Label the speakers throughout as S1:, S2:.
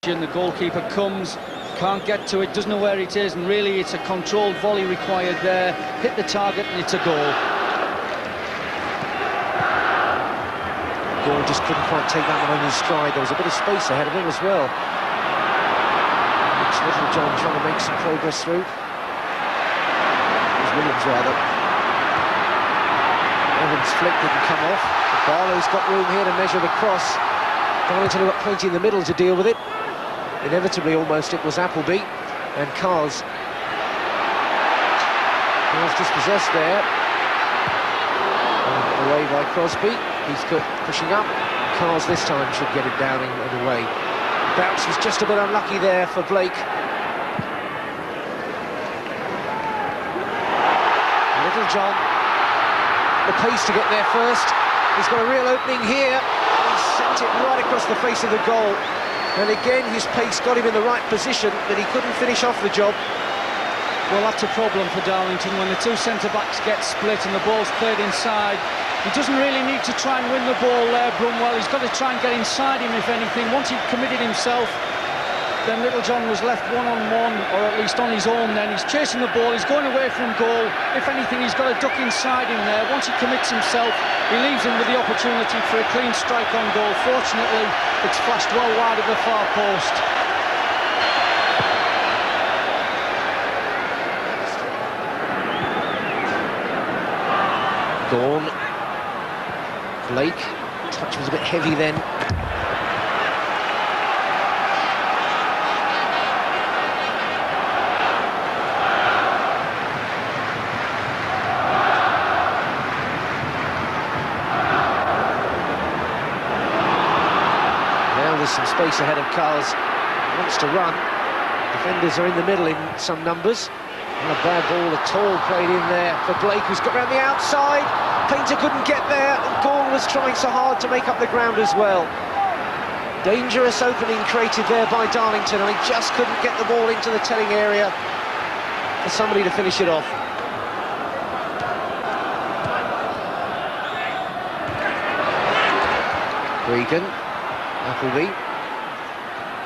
S1: The goalkeeper comes, can't get to it, doesn't know where it is, and really it's a controlled volley required there. Hit the target and it's a goal.
S2: Gore just couldn't quite take that one on his stride. There was a bit of space ahead of him as well. It's Little John trying to make some progress through. It was Williams rather. Evans' flick didn't come off. Barlow's got room here to measure the cross. Darlington got plenty in the middle to deal with it. Inevitably, almost, it was Appleby and Carl's. Carl's dispossessed there. And away by Crosby. Heathcote pushing up. Carl's this time should get it down and away. Bounce was just a bit unlucky there for Blake. Little John, the pace to get there first. He's got a real opening here. He sent it right across the face of the goal. And again, his pace got him in the right position, but he couldn't finish off the job.
S1: Well, that's a problem for Darlington when the two centre-backs get split and the ball's played inside. He doesn't really need to try and win the ball there, Brunwell. He's got to try and get inside him, if anything. Once he'd committed himself, then Littlejohn was left one-on-one, or at least on his own then. He's chasing the ball, he's going away from goal. If anything, he's got to duck inside him there. Once he commits himself, he leaves him with the opportunity for a clean strike on goal. Fortunately, it's flashed well wide of the far post.
S2: Gorn. Blake. Touch was a bit heavy then. Some space ahead of Carls. Wants to run. Defenders are in the middle in some numbers. Not a bad ball at all played in there for Blake, who's got round the outside. Painter couldn't get there, and Gorn was trying so hard to make up the ground as well. Dangerous opening created there by Darlington, and he just couldn't get the ball into the telling area for somebody to finish it off. Regan. Appleby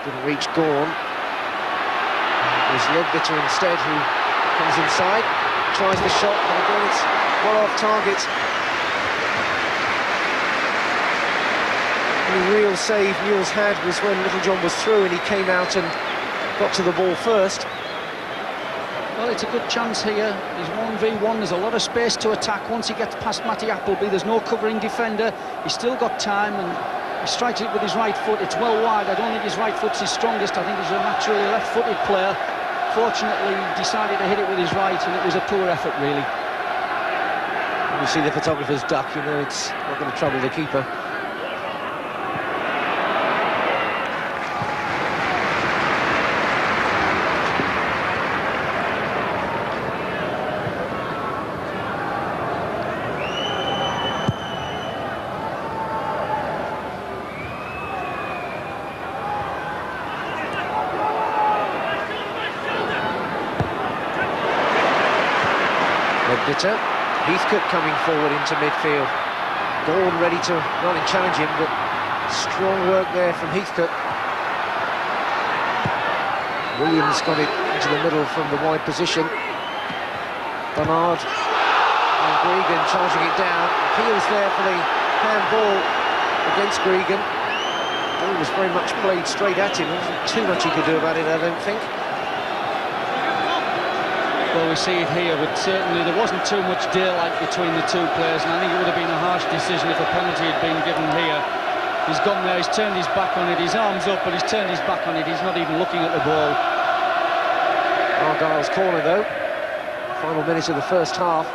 S2: didn't reach Gorn. It was Ledbetter instead who comes inside, tries the shot, and again it's well off target. The real save Newell's had was when Littlejohn was through and he came out and got to the ball first.
S1: Well, it's a good chance here. He's 1v1, there's a lot of space to attack. Once he gets past Matty Appleby, there's no covering defender. He's still got time, and he strikes it with his right foot. It's well wide. I don't think his right foot's his strongest. I think he's a naturally left-footed player. Fortunately, he decided to hit it with his right, and it was a poor effort, really.
S2: You see the photographer's duck, you know it's not going to trouble the keeper. Heathcote coming forward into midfield. Gorn ready to run and challenge him, but strong work there from Heathcote. Williams got it into the middle from the wide position. Bernard and Gregan charging it down. Appeals there for the handball against Gregan. Ball was very much played straight at him. There wasn't too much he could do about it, I don't think.
S1: Well, we see it here, but certainly there wasn't too much daylight between the two players, and I think it would have been a harsh decision if a penalty had been given here. He's gone there, he's turned his back on it, his arm's up, but he's turned his back on it, he's not even looking at the ball.
S2: Argyle's corner, though. Final minute of the first half.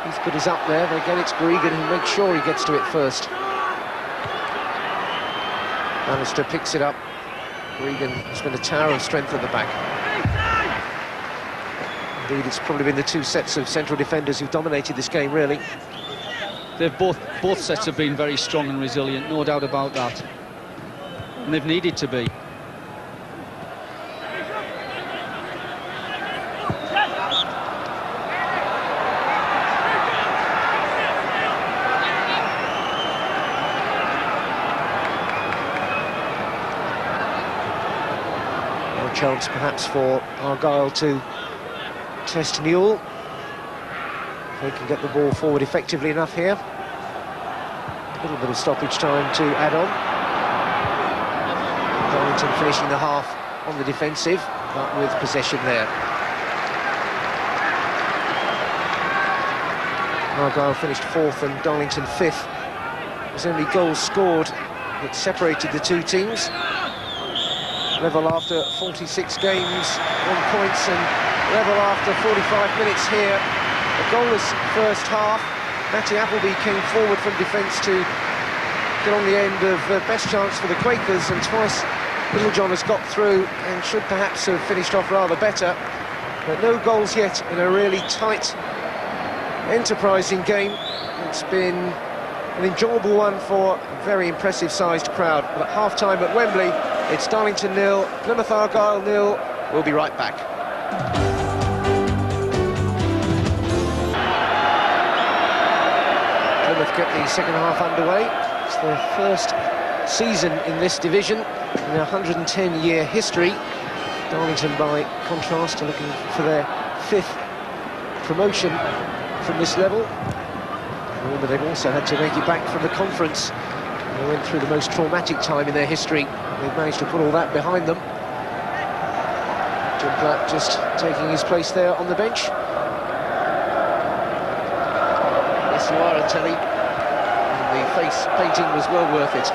S2: Heathcote is up there, but again it's Gregan who makes sure he gets to it first. Bannister picks it up. Gregan has been a tower of strength at the back. Indeed, it's probably been the two sets of central defenders who've dominated this game, really.
S1: They've both sets have been very strong and resilient, no doubt about that. And they've needed to be.
S2: chance perhaps for Argyle to test Newell. If they can get the ball forward effectively enough here. A little bit of stoppage time to add on. Darlington finishing the half on the defensive, but with possession there. Argyle finished 4th and Darlington 5th. There's only goals scored that separated the two teams. Level after 46 games, 1 point, and level after 45 minutes here. A goalless first half. Matty Appleby came forward from defence to get on the end of best chance for the Quakers, and twice Littlejohn has got through and should perhaps have finished off rather better. But no goals yet in a really tight, enterprising game. It's been an enjoyable one for a very impressive sized crowd. But at half-time at Wembley, it's Darlington 0, Plymouth Argyle 0. We'll be right back. Plymouth get the second half underway. It's their first season in this division in their 110-year history. Darlington, by contrast, are looking for their 5th promotion from this level. But they've also had to make it back from the conference. They went through the most traumatic time in their history. They've managed to put all that behind them. Jim Platt just taking his place there on the bench. Yes, you are, Telly. The face painting was well worth it.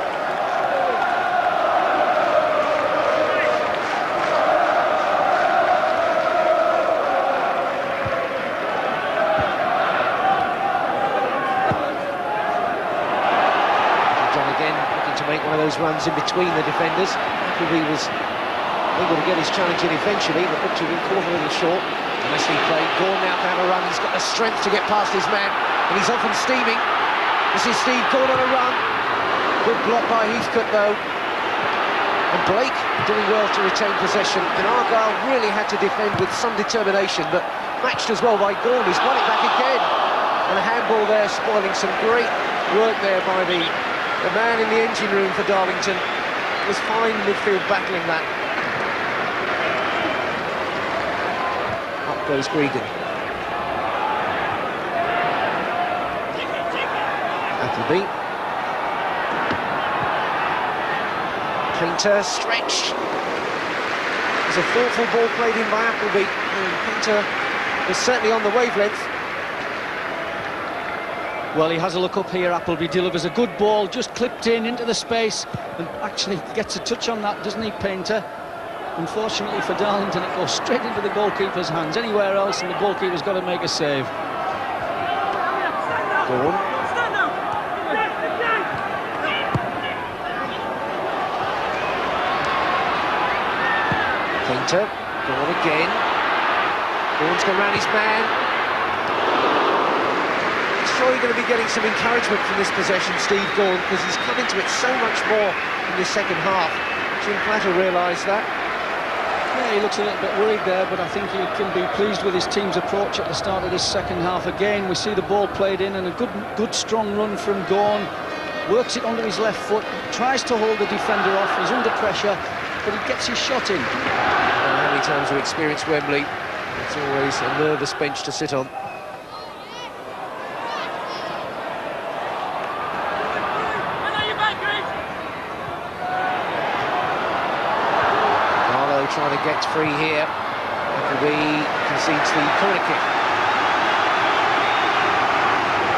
S2: Runs in between the defenders. Appleby was able to get his challenge in eventually, but looked to have been caught a little short. Nicely played. Gorn now to have a run. He's got the strength to get past his man, and he's often steaming. This is Steve Gorn on a run. Good block by Heathcote though. And Blake doing well to retain possession, and Argyle really had to defend with some determination, but matched as well by Gorn, who's won it back again. And a handball there, spoiling some great work there by the man in the engine room for Darlington. It was fine midfield battling that. Up goes Gregan. Appleby. Painter stretched. It was a thoughtful ball played in by Appleby. And Painter was certainly on the wavelength.
S1: Well, he has a look up here. Appleby delivers a good ball, just clipped in into the space, and actually gets a touch on that, doesn't he, Painter? Unfortunately for Darlington, it goes straight into the goalkeeper's hands. Anywhere else, and the goalkeeper's got to make a save.
S2: Gorn. Painter. Gorn again. Gorn's gone round his man. Sure, you're going to be getting some encouragement from this possession, Steve Gorn, because he's come into it so much more in this second half. Jim Platt will realise that.
S1: Yeah, he looks a little bit worried there, but I think he can be pleased with his team's approach at the start of this second half. Again, we see the ball played in, and a good strong run from Gorn. Works it onto his left foot, tries to hold the defender off. He's under pressure, but he gets his shot in.
S2: How many times we've experienced Wembley? It's always a nervous bench to sit on. Trying to get free here. Appleby concedes the corner kick.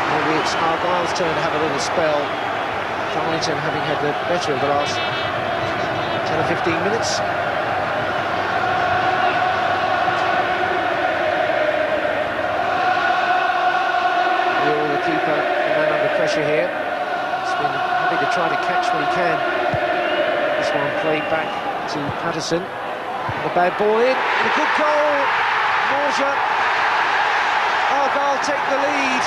S2: Maybe it's Argyle's turn to have a little spell. Darlington having had the better of the last 10 or 15 minutes. The keeper, the man under pressure here. He's been having to try to catch when he can. This one played back to Patterson. A bad ball in, and a good goal. Morja. Argyle take the lead.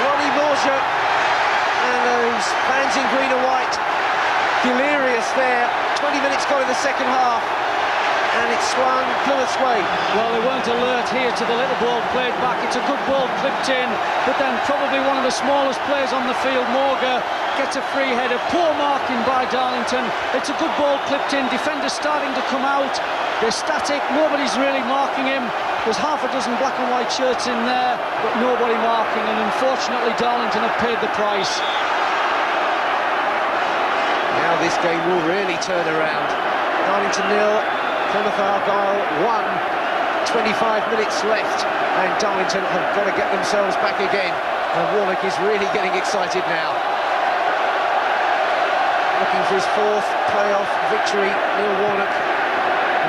S2: Ronnie Morja. And those fans in green and white, delirious there. 20 minutes gone in the second half. And it's one, Plymouth's way.
S1: Well, they weren't alert here to the little ball played back. It's a good ball clipped in, but then probably one of the smallest players on the field, Morga, gets a free header. Poor marking by Darlington. It's a good ball clipped in. Defenders starting to come out. They're static. Nobody's really marking him. There's half a dozen black and white shirts in there, but nobody marking. And unfortunately, Darlington have paid the price.
S2: Now this game will really turn around. Darlington 0, Plymouth Argyle 1. 25 minutes left, and Darlington have got to get themselves back again. And Warnock is really getting excited now. Looking for his 4th playoff victory, Neil Warnock.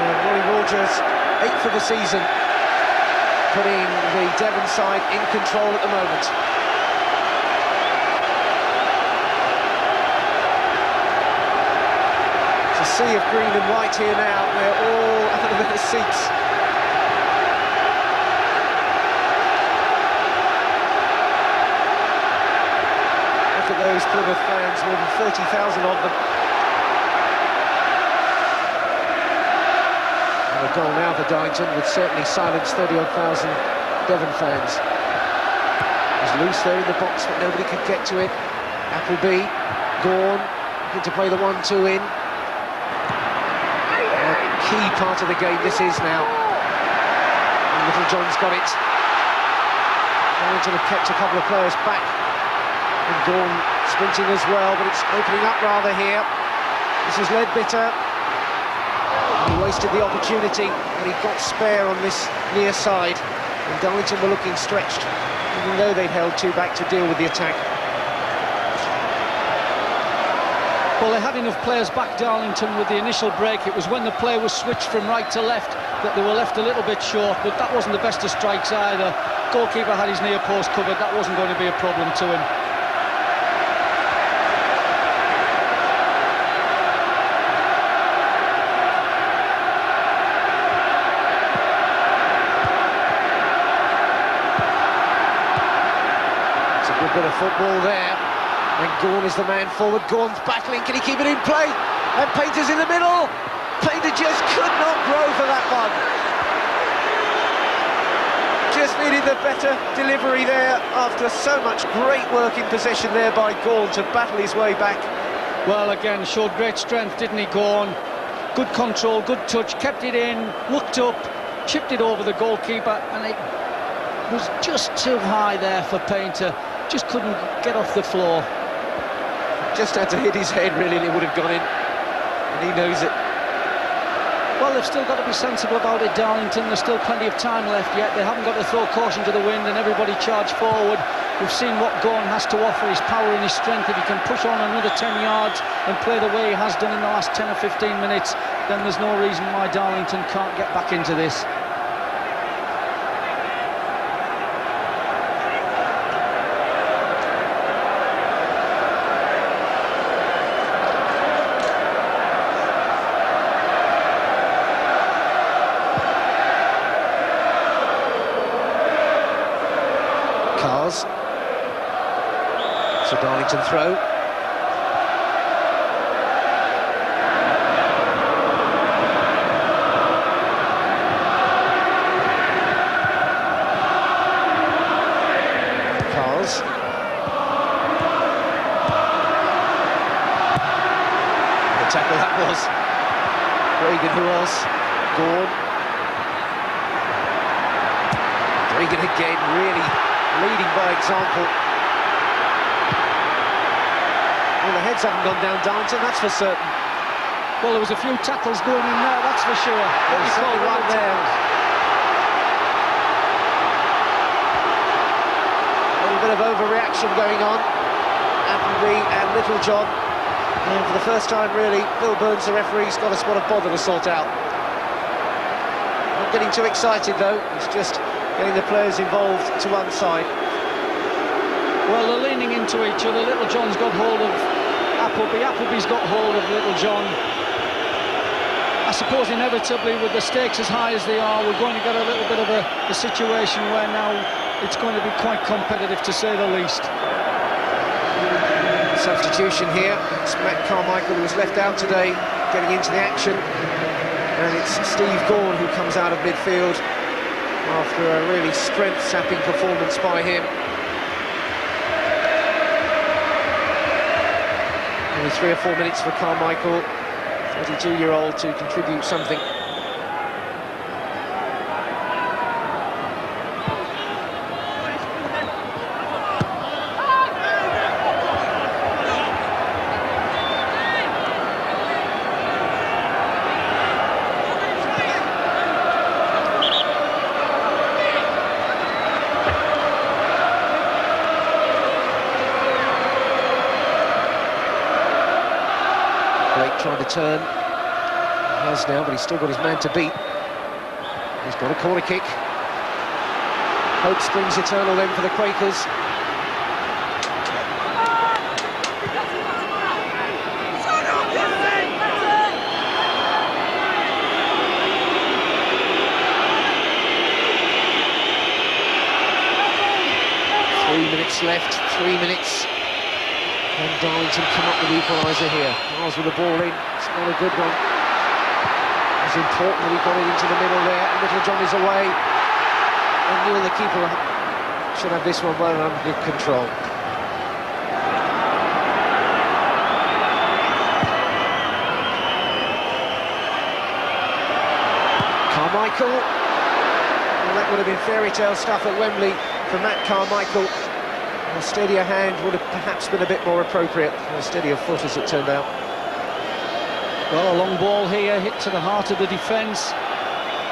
S2: Rory Rogers, 8th of the season, putting the Devon side in control at the moment. It's a sea of green and white here now. They're all out of their seats. Look at those Plymouth fans, more than 30,000 of them. And a goal now for Darlington would certainly silence 30-odd thousand Devon fans. It was loose there in the box, but nobody could get to it. Appleby, Gawn, looking to play the 1-2 in. A key part of the game this is now. And Little John's got it. Darlington have kept a couple of players back. And Gawn sprinting as well, but it's opening up rather here. This is Ledbetter. He wasted the opportunity, and he got spare on this near side. And Darlington were looking stretched, even though they'd held 2 back to deal with the attack.
S1: Well, they had enough players back, Darlington, with the initial break. It was when the play was switched from right to left that they were left a little bit short, but that wasn't the best of strikes either. Goalkeeper had his near post covered. That wasn't going to be a problem to him.
S2: Bit of football there, and Gawn is the man forward. Gawn's battling, can he keep it in play? And Painter's in the middle. Painter just could not grow for that one. Just needed the better delivery there after so much great work in possession there by Gawn to battle his way back.
S1: Well, again, showed great strength, didn't he, Gawn? Good control, good touch, kept it in, looked up, chipped it over the goalkeeper, and it was just too high there for Painter. Just couldn't get off the floor.
S2: Just had to hit his head, really, and it would have gone in. And he knows it.
S1: Well, they've still got to be sensible about it, Darlington. There's still plenty of time left yet. They haven't got to throw caution to the wind and everybody charge forward. We've seen what Gawn has to offer, his power and his strength. If he can push on another 10 yards and play the way he has done in the last 10 or 15 minutes, then there's no reason why Darlington can't get back into this.
S2: Cars. So Darlington throw. Cars. The tackle that was. Regan, who else? Gawn. Regan again, really leading by example. Well, the heads haven't gone down Darlington, that's for certain.
S1: Well, there was a few tackles going in there, that's for sure.
S2: There's certainly one there. A little bit of overreaction going on. Appleby and Little John. And for the first time, really, Bill Burns, the referee's got a spot of bother to sort out. Not getting too excited, though. It's just getting the players involved to one side.
S1: Well, they're leaning into each other. Little John's got hold of Appleby. Appleby's got hold of Little John. I suppose inevitably, with the stakes as high as they are, we're going to get a little bit of a situation where now it's going to be quite competitive, to say the least.
S2: Substitution here. It's Matt Carmichael, who was left out today, getting into the action. And it's Steve Gaughan who comes out of midfield after a really strength-sapping performance by him. Only 3 or 4 minutes for Carmichael, 32-year-old, to contribute something. Trying to turn, he has now, but he's still got his man to beat. He's got a corner kick. Hope springs eternal then for the Quakers. Left, 3 minutes. Can Darlington come up with the equaliser here? Miles with the ball in, it's not a good one. It's important that he got it into the middle there. Littlejohn is away. And Neil, the keeper, should have this one well under good control. Carmichael. Well, that would have been fairy tale stuff at Wembley for Matt Carmichael. A steadier hand would have perhaps been a bit more appropriate. A steadier foot, as it turned out.
S1: Well, a long ball here, hit to the heart of the defence.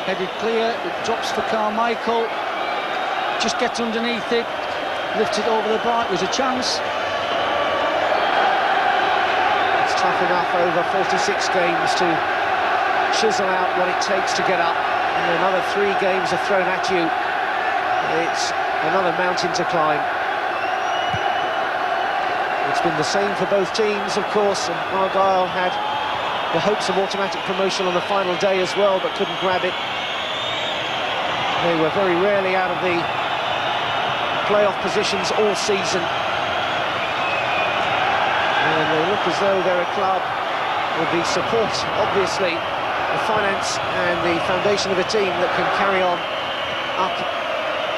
S1: Headed clear, it drops for Carmichael. Just gets underneath it, lifts it over the bar. It was a chance.
S2: It's tough enough over 46 games to chisel out what it takes to get up. And another 3 games are thrown at you. It's another mountain to climb. It's been the same for both teams, of course, and Argyle had the hopes of automatic promotion on the final day as well, but couldn't grab it. They were very rarely out of the playoff positions all season. And they look as though they're a club with the support, obviously, the finance and the foundation of a team that can carry on up,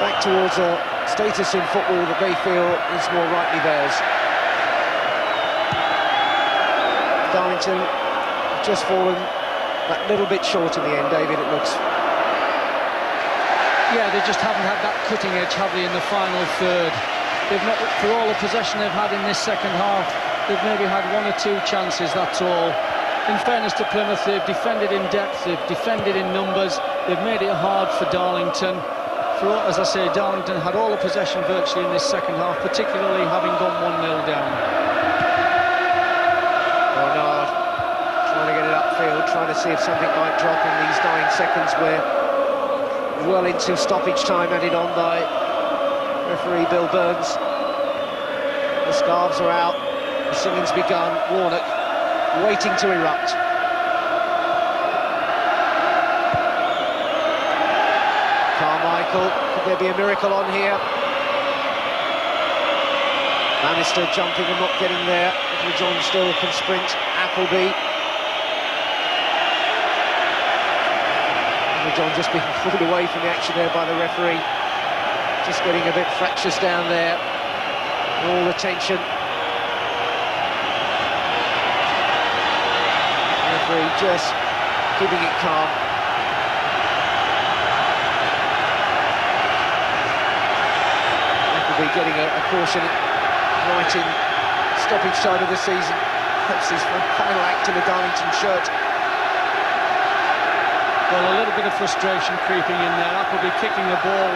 S2: back towards a status in football that they feel is more rightly theirs. Darlington just fallen that little bit short in the end, David, it looks.
S1: Yeah, they just haven't had that cutting edge, have they, in the final third. They've not, for all the possession they've had in this second half, they've maybe had 1 or 2 chances, that's all. In fairness to Plymouth, they've defended in depth, they've defended in numbers, they've made it hard for Darlington. For all, as I say, Darlington had all the possession virtually in this second half, particularly having gone 1-0 down.
S2: Trying to see if something might drop in these 9 seconds. We're well into stoppage time added on by referee Bill Burns. The scarves are out, the singing's begun. Warnock waiting to erupt. Carmichael, could there be a miracle on here? Bannister jumping and not getting there. John still can sprint. Appleby. John just being pulled away from the action there by the referee. Just getting a bit fractious down there. All the tension. Referee just keeping it calm. Appleby getting a caution right in stoppage time of the season. That's his final act in a Darlington shirt.
S1: Well, a little bit of frustration creeping in there. Appleby kicking the ball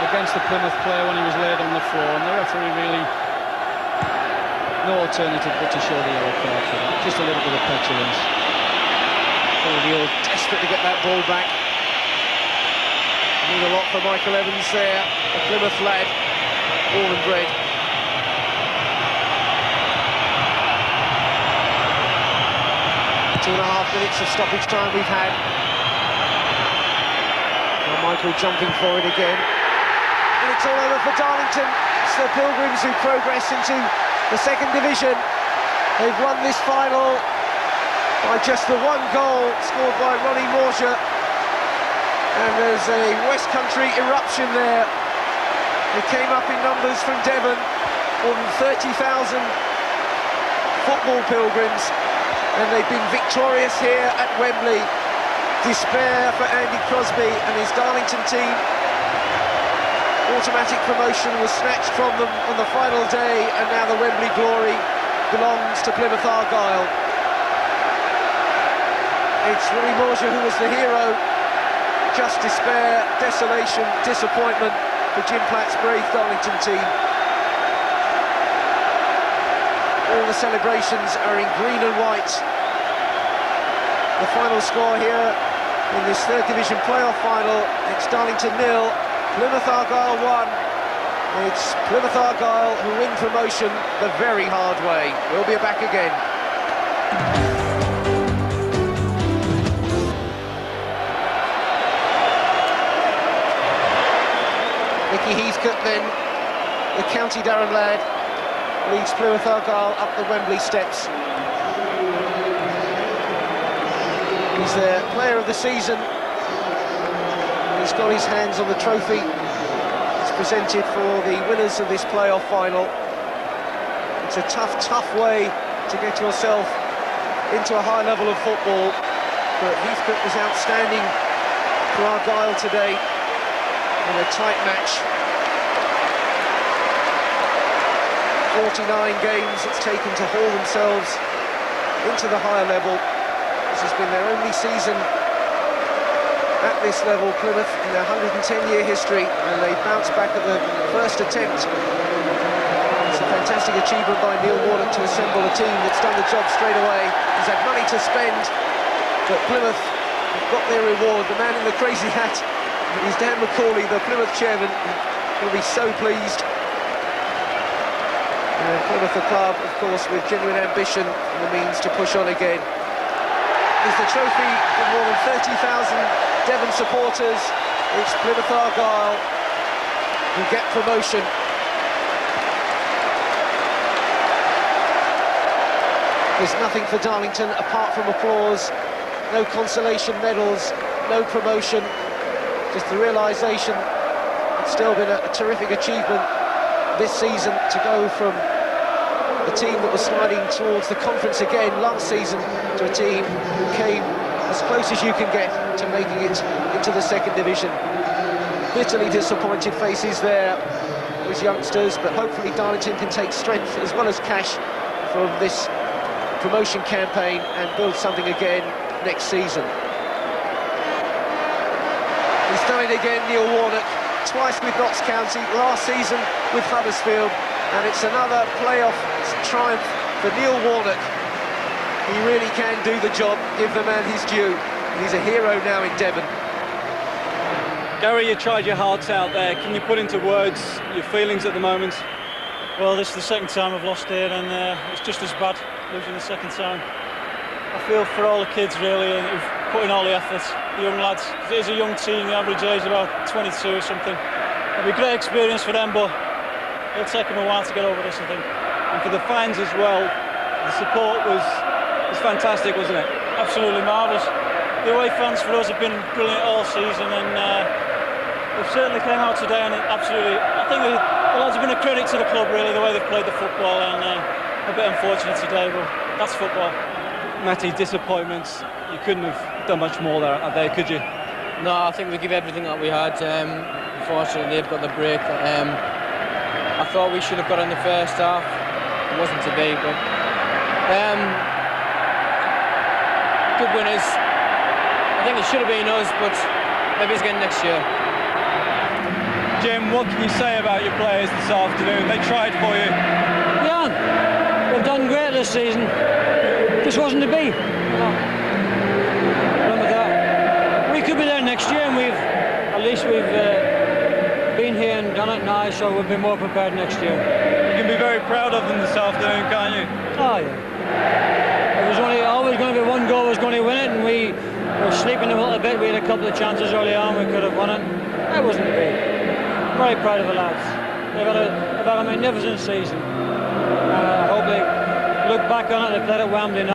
S1: against the Plymouth player when he was laid on the floor, and the referee really no alternative but to show the yellow card for that. Just a little bit of petulance.
S2: O'Neill desperate to get that ball back. Need a lot for Michael Evans there, a Plymouth lad, born and bred. Two and a half minutes of stoppage time we've had. Michael jumping for it again, and it's all over for Darlington. It's the Pilgrims who progress into the 2nd division. They've won this final by just the one goal scored by Ronnie Morgia. And there's a West Country eruption there. They came up in numbers from Devon, more than 30,000 football pilgrims, and they've been victorious here at Wembley. Despair for Andy Crosby and his Darlington team. Automatic promotion was snatched from them on the final day, and now the Wembley glory belongs to Plymouth Argyle. It's Ronnie Morgia who was the hero. Just despair, desolation, disappointment for Jim Platt's brave Darlington team. All the celebrations are in green and white. The final score here in this third division playoff final, it's Darlington 0, Plymouth Argyle 1. It's Plymouth Argyle who win promotion the very hard way. We'll be back again. Nicky Heathcote then, the County Durham lad, leads Plymouth Argyle up the Wembley steps. He's their player of the season. He's got his hands on the trophy. It's presented for the winners of this playoff final. It's a tough, tough way to get yourself into a high level of football, but Heathcote was outstanding for Argyle today in a tight match. 49 games it's taken to haul themselves into the higher level. This has been their only season at this level, Plymouth, in their 110-year history, and they bounced back at the first attempt. It's a fantastic achievement by Neil Warnock to assemble a team that's done the job straight away. He's had money to spend, but Plymouth have got their reward. The man in the crazy hat is Dan McCauley, the Plymouth chairman, will be so pleased. And Plymouth, the club, of course, with genuine ambition and the means to push on again. Is the trophy for more than 30,000 Devon supporters. It's Plymouth Argyle who get promotion. There's nothing for Darlington apart from applause. No consolation medals, no promotion. Just the realisation it's still been a terrific achievement this season to go from a team that was sliding towards the conference again last season to a team who came as close as you can get to making it into the second division. Bitterly disappointed faces there, those youngsters, but hopefully Darlington can take strength as well as cash from this promotion campaign and build something again next season. He's done it again, Neil Warnock, twice with Notts County, last season with Huddersfield, and it's another playoff triumph for Neil Warnock. He really can do the job, give the man his due. He's a hero now in Devon.
S3: Gary, you tried your hearts out there. Can you put into words your feelings at the moment?
S4: Well, this is the second time I've lost here, and it's just as bad losing the second time. I feel for all the kids really who've put in all the efforts, the young lads. It is a young team, the average age about 22 or something. It'll be a great experience for them, but it'll take them a while to get over this, I think.
S3: And for the fans as well, the support was fantastic, wasn't it?
S4: Absolutely marvellous. The away fans for us have been brilliant all season, and they've certainly came out today, and absolutely, I think the lads have been a credit to the club really, the way they've played the football, and a bit unfortunate today, but that's football.
S3: Matty, disappointments. You couldn't have done much more there, could you?
S5: No, I think we give everything that we had. Unfortunately, they've got the break. I thought we should have got in the first half. It wasn't to be, but good winners. I think it should have been us, but maybe it's again next year.
S3: Jim, what can you say about your players this afternoon? They tried for you.
S1: Yeah, they've done great this season. Just wasn't to be. Remember that. We could be there next year, and at least we've been here and done it now, so we'll be more prepared next year.
S3: You can be very proud of them this afternoon, can't you?
S1: Oh yeah. It was always going to be one goal was going to win it, and we were sleeping a little bit. We had a couple of chances early on, we could have won it. That wasn't to be. Very proud of the lads. They've had a magnificent season. I hope they look back on it. They played at Wembley now.